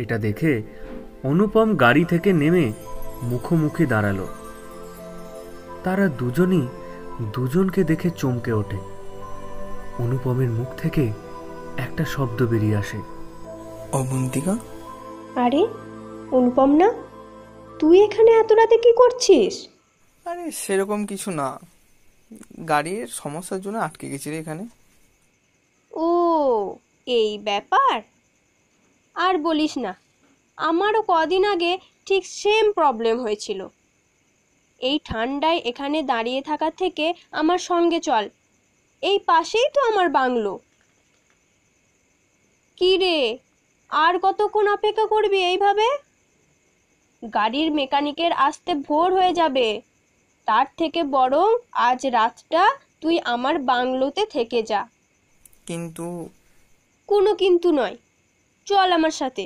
এটা দেখে অনুপম গাড়ি থেকে নেমে মুখোমুখি দাঁড়ালো। তারা দুজনই দুজনকে দেখে চমকে ওঠে। অনুপমের মুখ থেকে একটা শব্দ বেরিয়ে আসে, অবন্তিকা। আরে অনুপম না, তুই এখানে এত রাতে কি করছিস? আরে সেরকম কিছু না, গাড়ির সমস্যার জন্য আটকে গেছি রে এখানে। ও, এই ব্যাপার। আর বলিস না, আমারও কদিন আগে ঠিক সেম প্রবলেম হয়েছিল। এই ঠান্ডায় এখানে দাঁড়িয়ে থাকার থেকে আমার সঙ্গে চল, এই পাশেই তো আমার বাংলো। কি রে, আর কতক্ষণ অপেক্ষা করবি এইভাবে? গাড়ির মেকানিকের আসতে ভোর হয়ে যাবে। তার থেকে বরং আজ রাতটা তুই আমার বাংলোতে থেকে যা। কিন্তু কোনো কিন্তু নয়, চল আমার সাথে।